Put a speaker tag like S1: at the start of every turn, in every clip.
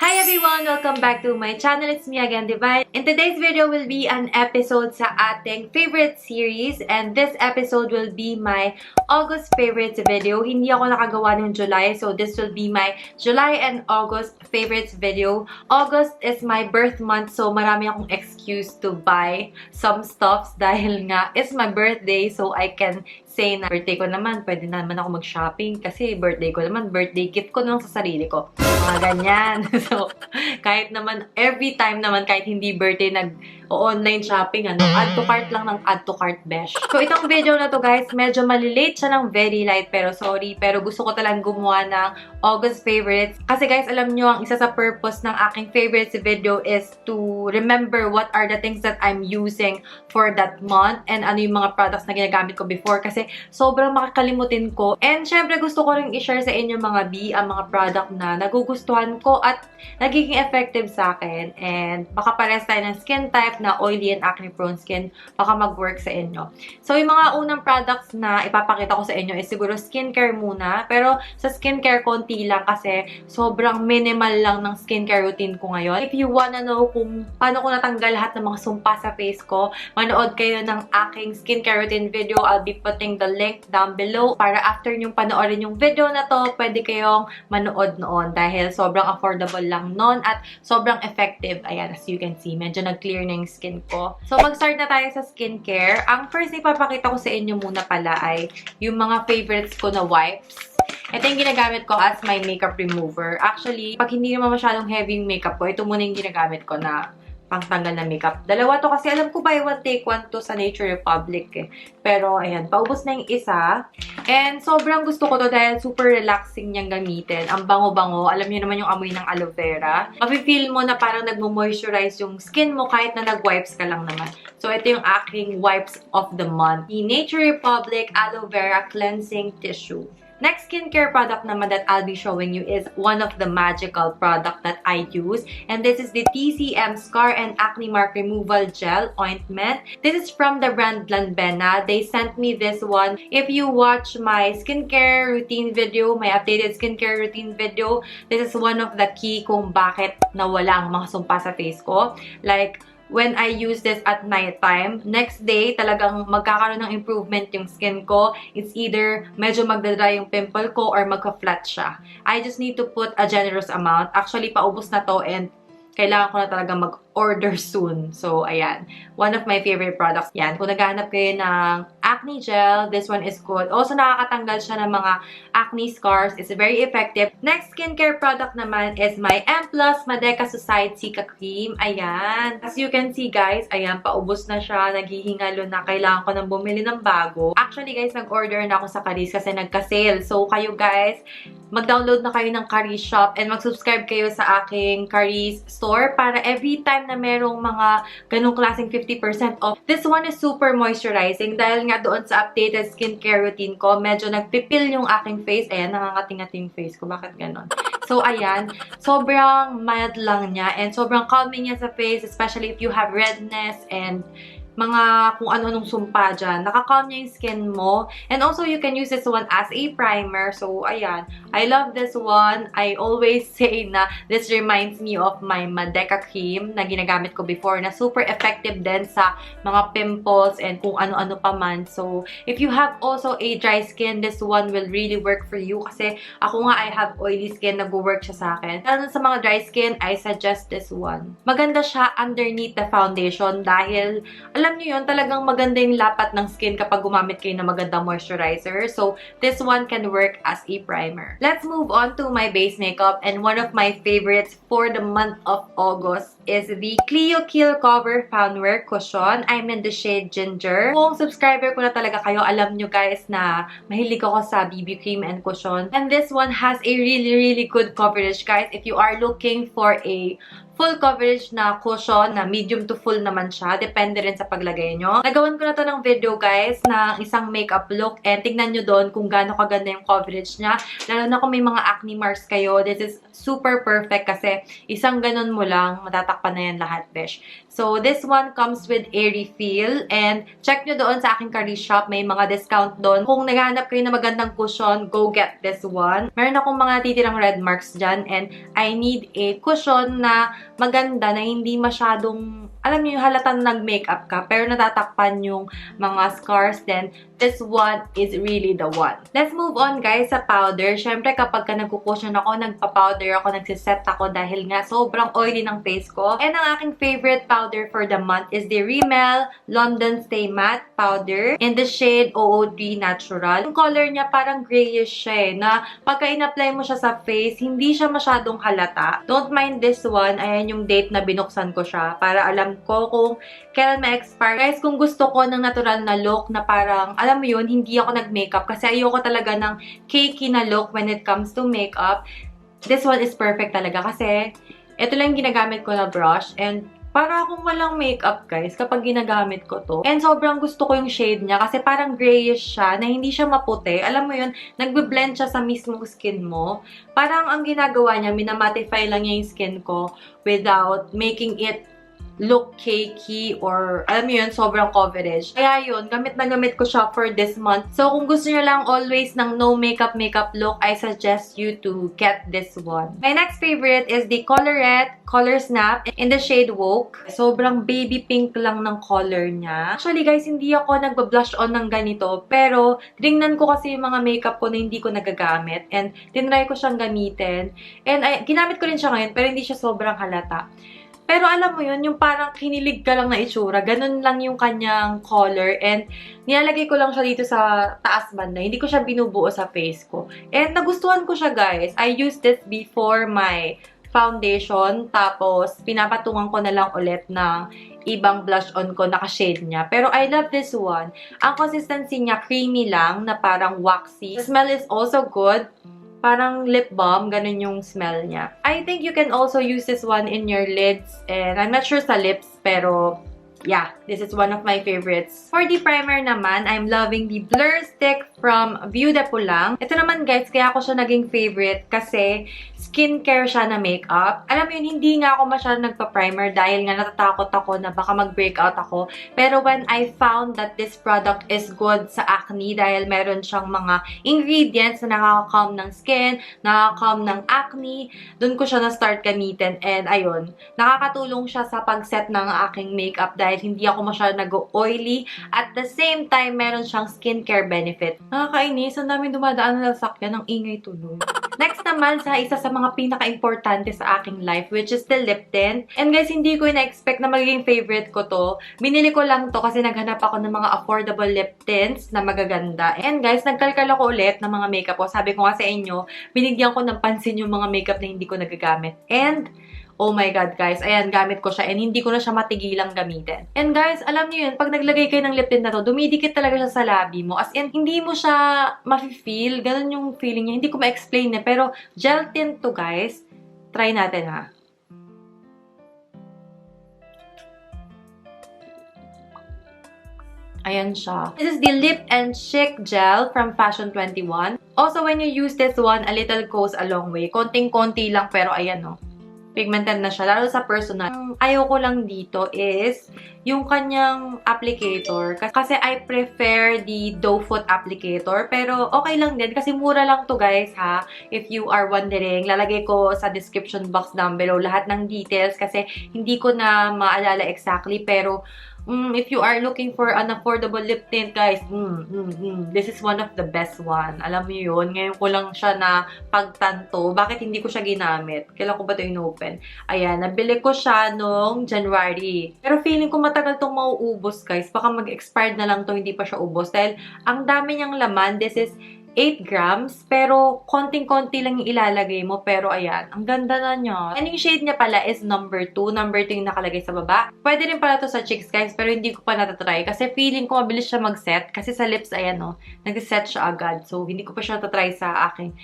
S1: Hi everyone! Welcome back to my channel. It's me again, Divine. In today's video will be an episode sa ating favorite series, and this episode will be my August favorites video. Hindi ako nakagawa ng July, so this will be my July and August favorites video. August is my birth month, so marami akong excuse to buy some stuffs dahil nga it's my birthday, so I can say na birthday ko naman, pwede naman ako mag-shopping kasi birthday ko naman, birthday gift ko naman sa sarili ko. Mga ganyan. So, kahit naman, every time naman, kahit hindi birthday, nag-online shopping, add to cart lang ng add to cart besh. So, itong video na to guys, medyo malilate siya ng very light, pero sorry, pero gusto ko talagang gumawa ng August favorites. Kasi guys, alam nyo, ang isa sa purpose ng aking favorites video is to remember what are the things that I'm using for that month and ano yung mga products na ginagamit ko before kasi sobrang makakalimutin ko. And syempre, gusto ko rin i-share sa inyo mga ang mga product na nagugustuhan ko at nagiging effective sa akin. And baka pares tayo ng skin type na oily and acne prone skin, baka mag-work sa inyo. So, yung mga unang products na ipapakita ko sa inyo is siguro skincare muna. Pero sa skincare, konti lang kasi sobrang minimal lang ng skincare routine ko ngayon. If you wanna know kung paano ko natanggal lahat ng mga sumpa sa face ko, manood kayo ng aking skincare routine video. I'll be putting the link down below para after nyong panoorin yung video na to, pwede kayong manood noon dahil sobrang affordable lang noon at sobrang effective. Ayan, as you can see, medyo nag-clear na yung skin ko. So, mag-start na tayo sa skincare. Ang first na ipapakita ko sa inyo muna pala ay yung mga favorites ko na wipes. Ito yung ginagamit ko as my makeup remover. Actually, pag hindi naman masyadong heavy yung makeup ko, ito muna yung ginagamit ko na pangtanggal na makeup. Dalawa to kasi alam ko buy one take one to sa Nature Republic eh. Pero ayan, paubos na yung isa. And sobrang gusto ko to dahil super relaxing niyang gamitin. Ang bango-bango. Alam niyo naman yung amoy ng aloe vera. Mafe-feel mo na parang nagmo-moisturize yung skin mo kahit na nag-wipes ka lang naman. So ito yung aking wipes of the month. The Nature Republic Aloe Vera Cleansing Tissue. Next skincare product naman that I'll be showing you is one of the magical product that I use. And this is the TCM Scar and Acne Mark Removal Gel Ointment. This is from the brand Lanbena. They sent me this one. If you watch my skincare routine video, my updated skincare routine video, this is one of the key kung bakit nawala ang mga sumpa sa face ko. Like, when I use this at nighttime, next day, talagang magkakaroon ng improvement yung skin ko. It's either medyo magdadry yung pimple ko or magka-flat siya. I just need to put a generous amount. Actually, paubos na to and kailangan ko na talaga mag-order soon. So, ayan. One of my favorite products. Yan. Kung naghahanap kayo ng acne gel, this one is good. Also, nakakatanggal siya ng mga acne scars. It's very effective. Next skincare product naman is my M+ 𝙗𝙤𝙡𝙗𝙗 Cream. Ayan. As you can see, guys, ayan, paubos na siya. Naghihingalo na. Kailangan ko nang bumili ng bago. Actually, guys, nag-order na ako sa Caris kasi nagka-sale. So, kayo, guys, mag-download na kayo ng Caris Shop and mag-subscribe kayo sa aking Caris store para every time na merong mga ganong klaseng 50% off. This one is super moisturizing dahil nga doon sa updated skincare routine ko, medyo nagpipil yung aking face. Ayan, nangangating-ngating yung face ko. Bakit ganon? So, ayan. Sobrang mild lang niya and sobrang calming niya sa face, especially if you have redness and mga kung ano-anong sumpa dyan. Nakakalm niya yung skin mo. And also, you can use this one as a primer. So, ayan. I love this one. I always say na this reminds me of my Madeca cream na ginagamit ko before na super effective din sa mga pimples and kung ano-ano pa man. So, if you have also a dry skin, this one will really work for you. Kasi ako nga, I have oily skin. Nag-work siya sa akin. Lalo sa mga dry skin, I suggest this one. Maganda siya underneath the foundation dahil alam niyo yun, talagang maganda yung lapat ng skin kapag gumamit kayo ng magandang moisturizer. So, this one can work as a primer. Let's move on to my base makeup. And one of my favorites for the month of August is the Clio Kill Cover Foundwear Cushion. I'm in the shade Ginger. Kung subscriber ko na talaga kayo, alam nyo guys na mahilig ako sa BB cream and cushion. And this one has a really good coverage, guys. If you are looking for a full coverage na cushion na medium to full naman siya. Depende rin sa paglagay nyo. Nagawan ko na to ng video guys ng isang makeup look and tignan nyo doon kung gaano kaganda yung coverage niya. Lalo na kung may mga acne marks kayo, this is super perfect kasi isang ganun mo lang, matatakpan na yan lahat, besh. So, this one comes with a refill and check nyo doon sa aking Kari shop, may mga discount doon. Kung naghahanap kayo na magandang cushion, go get this one. Meron akong mga titirang red marks dyan and I need a cushion na maganda, na hindi masyadong, alam niyo, halata na nag-makeup ka, pero natatakpan yung mga scars, then this one is really the one. Let's move on guys sa powder. Syempre kapag ka nagkukusyon ako, nagpa-powder ako, nagsiset ako dahil nga sobrang oily ng face ko. And ang aking favorite powder for the month is the Rimmel London Stay Matte Powder in the shade 003 Natural. Yung color niya parang grayish siya na pagka in-apply mo siya sa face, hindi siya masyadong halata. Don't mind this one. Ayan yung date na binuksan ko siya para alam ko kung kailan ma-expire. Guys, kung gusto ko ng natural na look na parang, alam mo yun, hindi ako nag-makeup kasi ayoko talaga ng cakey na look when it comes to makeup. This one is perfect talaga kasi ito lang yung ginagamit ko na brush and para akong walang makeup guys kapag ginagamit ko to. And sobrang gusto ko yung shade niya kasi parang grayish siya na hindi siya maputi. Alam mo yun, nagbe-blend siya sa mismong skin mo. Parang ang ginagawa niya, minamatify lang niya yung skin ko without making it look cakey or, alam mo yun, sobrang coverage. Kaya yun, gamit na gamit ko siya for this month. So, kung gusto nyo lang always ng no makeup look, I suggest you to get this one. My next favorite is the Colorette Color Snap in the shade Woke. Sobrang baby pink lang ng color niya. Actually, guys, hindi ako nagba-blush on ng ganito, pero tinignan ko kasi yung mga makeup ko na hindi ko nagagamit and tinry ko siyang gamitin. And ginamit ko rin siya ngayon, pero hindi siya sobrang halata. Pero alam mo yun, yung parang kinilig ka lang na itsura, ganun lang yung kanyang color and nilalagay ko lang siya dito sa taas banda. Hindi ko siya binubuo sa face ko. And nagustuhan ko siya guys. I used this before my foundation, tapos pinapatungan ko na lang ulit ng ibang blush on ko, naka-shade niya. Pero I love this one. Ang consistency niya, creamy lang, na parang waxy. The smell is also good. Parang lip balm, ganun yung smell niya. I think you can also use this one in your lids and I'm not sure sa lips, pero yeah, this is one of my favorites. For the primer naman, I'm loving the Blur Stick from 𝑽𝑢𝑑ePulang. Ito naman guys, kaya ako siya naging favorite kasi skincare siya na makeup. Alam mo yun, hindi nga ako masyadong nagpa-primer dahil nga natatakot ako na baka mag-breakout ako. Pero when I found that this product is good sa acne dahil meron siyang mga ingredients na nakaka-calm ng skin, nakaka-calm ng acne, dun ko siya na-start gamitin. And ayun, nakakatulong siya sa pag-set ng aking makeup dahil hindi ako masyadong nag-oily. At the same time, meron siyang skincare benefit. Nakakainis, ang daming dumadaan na sasakyan, ng ingay tuloy. Next naman, sa isa sa mga pinaka-importante sa aking life, which is the lip tint. And guys, hindi ko na-expect na magiging favorite ko to. Binili ko lang to kasi naghanap ako ng mga affordable lip tints na magaganda. And guys, nagkalkal ako ulit ng mga makeup ko. Sabi ko nga sa inyo, binigyan ko ng pansin yung mga makeup na hindi ko nagagamit. And oh my God, guys. Ayan, gamit ko siya and hindi ko na siya matigilang gamitin. And guys, alam niyo yun, pag naglagay kayo ng lip tint na to, dumidikit talaga siya sa labi mo. As in, hindi mo siya mafe-feel. Ganun yung feeling niya. Hindi ko ma-explain eh. Pero gel tint to, guys. Try natin, ha. Ayan siya. This is the Lip and Chic Gel from Fashion 21. Also, when you use this one, a little goes a long way. Konting-konti lang, pero ayan, no. Pigmented na siya, lalo sa personal. Ang ayoko lang dito is yung kanyang applicator. Kasi I prefer the doe foot applicator. Pero okay lang din kasi mura lang to guys ha. If you are wondering, lalagay ko sa description box down below lahat ng details kasi hindi ko na maalala exactly. Pero if you are looking for an affordable lip tint, guys, this is one of the best one. Alam mo yun, ngayon ko lang siya na pagtanto. Bakit hindi ko siya ginamit? Kailan ko ba ito in-open? Ayan, nabili ko siya noong January. Pero feeling ko matagal itong mauubos, guys. Baka mag-expired na lang to, hindi pa siya ubos. Dahil ang dami niyang laman. This is 8 grams, pero konting-konti lang yung ilalagay mo. Pero ayan, ang ganda na niya. And yung shade niya pala is number 2. Number 2 yung nakalagay sa baba. Pwede rin pala to sa cheeks, guys, pero hindi ko pa natatry. Kasi feeling ko mabilis siya mag-set. Kasi sa lips, ayan, no, nag-set siya agad. So, hindi ko pa siya natatry sa aking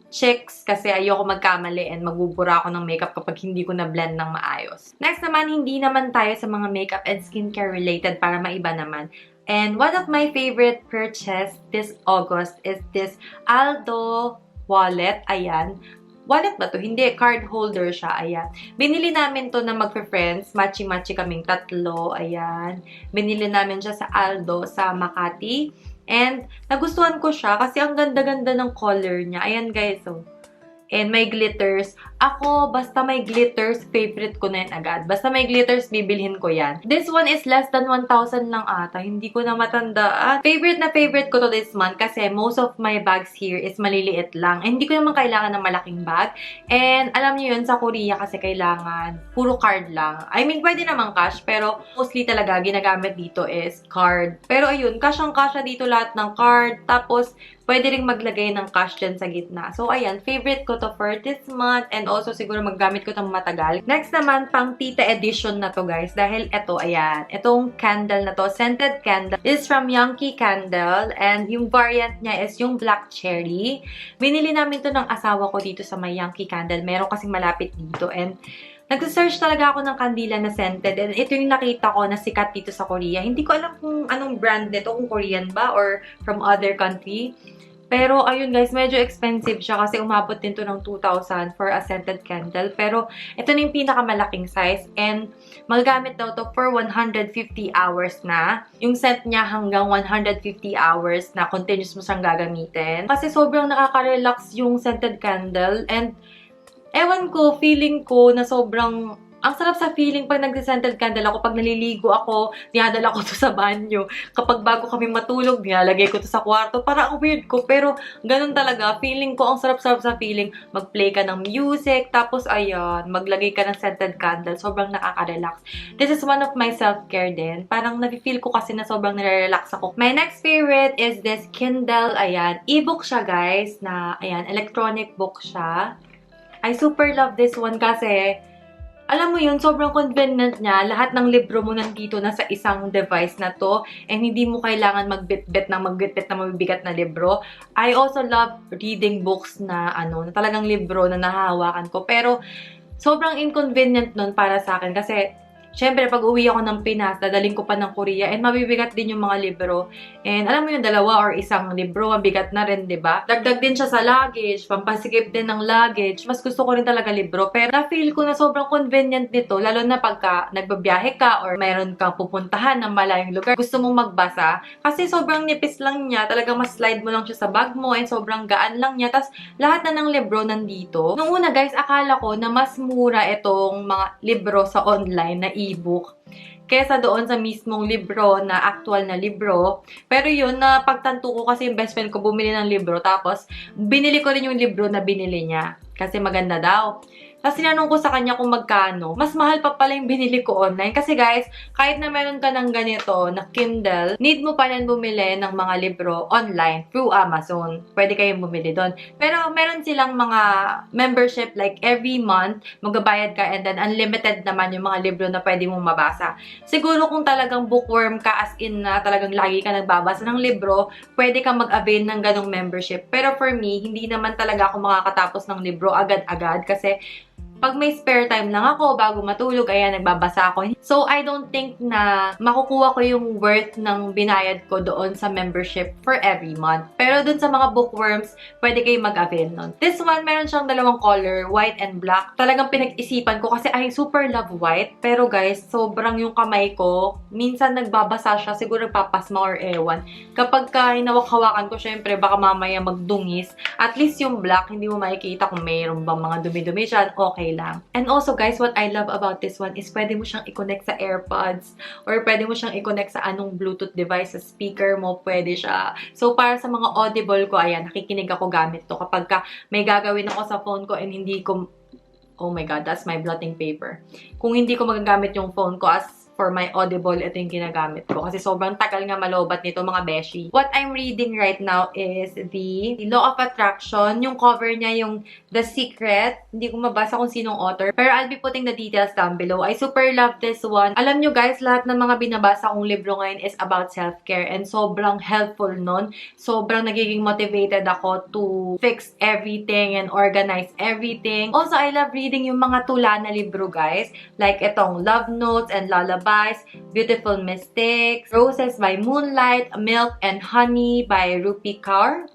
S1: chicks kasi ayoko magkamali and magbubura ako ng makeup kapag hindi ko na-blend ng maayos. Next naman, hindi naman tayo sa mga makeup and skincare related para maiba naman. And one of my favorite purchase this August is this Aldo Wallet. Ayan. Wallet ba to? Hindi. Card holder siya. Ayan. Binili namin to na magpe-friends. Matchy-matchy kaming tatlo. Ayan. Binili namin siya sa Aldo sa Makati. And nagustuhan ko siya kasi ang ganda-ganda ng color niya. Ayan guys. So, and may glitters. Ako, basta may glitters, favorite ko na yan agad. Basta may glitters, bibilhin ko yan. This one is less than 1,000 lang ata. Hindi ko na matandaan. Favorite na favorite ko to this month kasi most of my bags here is maliliit lang. And hindi ko naman kailangan ng malaking bag. And alam niyo yun, sa Korea kasi kailangan puro card lang. I mean, pwede naman cash, pero mostly talaga ginagamit dito is card. Pero ayun, cash-ang-kasha dito lahat ng card. Tapos, pwede ring maglagay ng cash dyan sa gitna. So, ayan, favorite ko to for this month. And also, siguro maggamit ko itong matagal. Next naman, pang tita edition na to, guys. Dahil ito, ayan, itong candle na to, scented candle, is from 𝘽𝙪𝙨𝙣𝙬 Candle. And yung variant niya is yung black cherry. Binili namin to ng asawa ko dito sa may 𝘽𝙪𝙨 Candle. Meron kasing malapit dito. And nag-search talaga ako ng kandila na scented. And ito yung nakita ko na sikat dito sa Korea. Hindi ko alam kung anong brand nito, kung Korean ba or from other country. Pero, ayun guys, medyo expensive siya kasi umabot din to ng 2,000 for a scented candle. Pero, ito na yung pinakamalaking size. And, magagamit daw to for 150 hours na. Yung scent niya hanggang 150 hours na continuous mo siyang gagamitin. Kasi sobrang nakaka-relax yung scented candle. And, ewan ko, feeling ko na sobrang ang sarap sa feeling pag nag-scented candle ako. Pag naliligo ako, dinadala ko to sa banyo. Kapag bago kami matulog, nilalagay ko to sa kwarto. Para ang weird ko, pero ganun talaga. Feeling ko, ang sarap-sarap sa feeling. Mag-play ka ng music, tapos ayan, maglagay ka ng scented candle. Sobrang nakaka-relax. This is one of my self-care din. Parang nafe-feel ko kasi na sobrang nire-relax ako. My next favorite is this Kindle. Ayan, e-book siya guys. Na, ayan, electronic book siya. I super love this one kasi alam mo yun, sobrang convenient niya. Lahat ng libro mo nandito na sa isang device na to. And hindi mo kailangan magbitbit ng mabibigat na libro. I also love reading books na na talagang libro na nahahawakan ko. Pero sobrang inconvenient nun para sa akin kasi syempre, pag uwi ako ng Pinas, dadaling ko pa ng Korea, and mabibigat din yung mga libro. And alam mo yung dalawa or isang libro, mabigat na rin, diba? Dagdag din siya sa luggage, pampasikip din ng luggage. Mas gusto ko rin talaga libro. Pero na-feel ko na sobrang convenient nito, lalo na pagka nagbabiyahe ka or mayroon kang pupuntahan ng malayong lugar. Gusto mong magbasa. Kasi sobrang nipis lang niya. Talagang mas slide mo lang siya sa bag mo and sobrang gaan lang niya. Tapos lahat na ng libro nandito. Nung una guys, akala ko na mas mura itong mga libro sa online na e-book kesa doon sa mismong libro na actual na libro. Pero yun, na pagtanto ko kasi yung best friend ko bumili ng libro tapos binili ko rin yung libro na binili niya kasi maganda daw. Tapos sinanong ko sa kanya kung magkano. Mas mahal pa pala yung binili ko online. Kasi guys, kahit na meron ka ng ganito na Kindle, need mo pa rin bumili ng mga libro online through Amazon. Pwede kayong bumili doon. Pero meron silang mga membership like every month, magbabayad ka and then unlimited naman yung mga libro na pwede mong mabasa. Siguro kung talagang bookworm ka as in na talagang lagi ka nagbabasa ng libro, pwede kang mag-avail ng ganong membership. Pero for me, hindi naman talaga ako makakatapos ng libro agad-agad kasi pag may spare time lang ako bago matulog, ayan, nagbabasa ako. So, I don't think na makukuha ko yung worth ng binayad ko doon sa membership for every month. Pero doon sa mga bookworms, pwede kayo mag-avail nun. This one, meron siyang dalawang color, white and black. Talagang pinag-isipan ko kasi I super love white. Pero guys, sobrang yung kamay ko, minsan nagbabasa siya, siguro papasma or ewan. Kapag hinawak-hawakan ko, syempre, baka mamaya magdungis. At least yung black, hindi mo makikita kung mayroon bang mga dumi-dumi siya, okay lang. And also guys, what I love about this one is pwede mo siyang i-connect sa AirPods or pwede mo siyang i-connect sa anong Bluetooth device, sa speaker mo, pwede siya. So, para sa mga audible ko, ayan, nakikinig ako gamit to. Kapag may gagawin ako sa phone ko and hindi ko, oh my god, that's my blotting paper. Kung hindi ko magagamit yung phone ko as for my Audible, ito yung ginagamit ko. Kasi sobrang tagal nga malobat nito, mga beshi. What I'm reading right now is the Law of Attraction. Yung cover niya, yung The Secret. Hindi ko mabasa kung sinong author. Pero I'll be putting the details down below. I super love this one. Alam nyo guys, lahat ng mga binabasa kong libro ngayon is about self-care. And sobrang helpful nun. Sobrang nagiging motivated ako to fix everything and organize everything. Also, I love reading yung mga tula na libro, guys. Like itong Love Notes and Lullabies, Beautiful Mistakes, Roses by Moonlight, Milk and Honey by Rupi Kaur.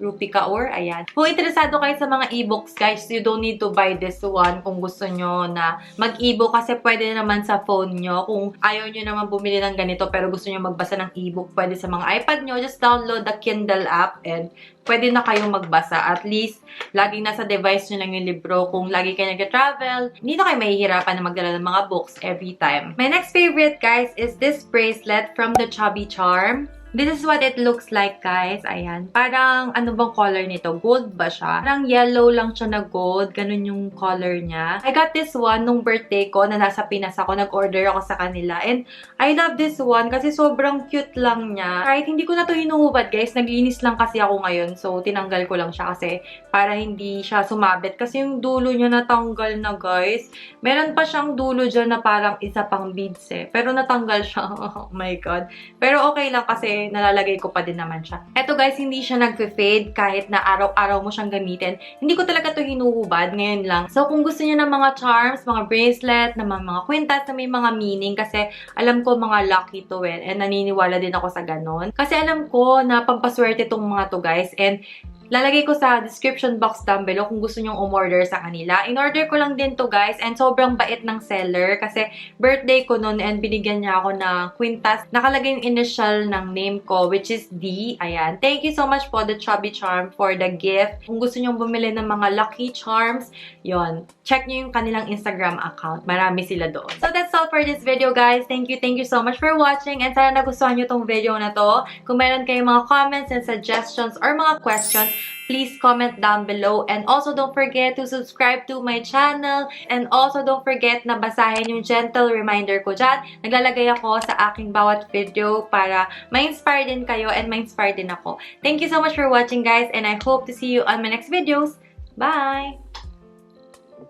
S1: Ayan. Kung interesado kayo sa mga e-books, guys, you don't need to buy this one kung gusto nyo na mag-ebook kasi pwede naman sa phone nyo. Kung ayaw nyo naman bumili ng ganito pero gusto nyo magbasa ng e-book, pwede sa mga iPad nyo. Just download the Kindle app and pwede na kayong magbasa. At least, laging nasa device nyo lang yung libro. Kung lagi kayo nag-travel, hindi na kayo mahihirapan na magdala ng mga books every time. My next favorite, guys, is this bracelet from the Chubby Charm. This is what it looks like, guys. Ayan. Parang, ano bang color nito? Gold ba siya? Parang yellow lang siya na gold. Ganun yung color niya. I got this one nung birthday ko na nasa Pinas ako. Nag-order ako sa kanila. And I love this one kasi sobrang cute lang niya. Kahit hindi ko na to hinuhubad, guys. Naglinis lang kasi ako ngayon. So, tinanggal ko lang siya kasi para hindi siya sumabit. Kasi yung dulo niya natanggal na, guys. Meron pa siyang dulo dyan na parang isa pang beads eh. Pero natanggal siya. Oh my God. Pero okay lang kasi nalalagay ko pa din naman siya. Eto guys, hindi siya nagfe-fade kahit na araw-araw mo siyang gamitin. Hindi ko talaga to hinuhubad ngayon lang. So kung gusto niyo ng mga charms, mga bracelet, ng mga kwintas na may mga meaning kasi alam ko mga lucky to and naniniwala din ako sa ganon. Kasi alam ko na pampaswerte tong mga to guys and lalagay ko sa description box down below kung gusto nyong umorder sa kanila. In-order ko lang din to guys and sobrang bait ng seller kasi birthday ko noon and binigyan niya ako ng kwintas. Nakalagay yung initial ng name ko which is D. Ayan. Thank you so much po the Chubby Charm for the gift. Kung gusto nyong bumili ng mga lucky charms, yon, check nyo yung kanilang Instagram account. Marami sila doon. So that's all for this video guys. Thank you so much for watching and sana nagustuhan nyo tong video na to. Kung meron kayong mga comments and suggestions or mga questions, please comment down below. And also, don't forget to subscribe to my channel. And also, don't forget na basahin yung gentle reminder ko dyan. Naglalagay ako sa aking bawat video para ma-inspire din kayo and ma-inspire din ako. Thank you so much for watching, guys. And I hope to see you on my next videos. Bye!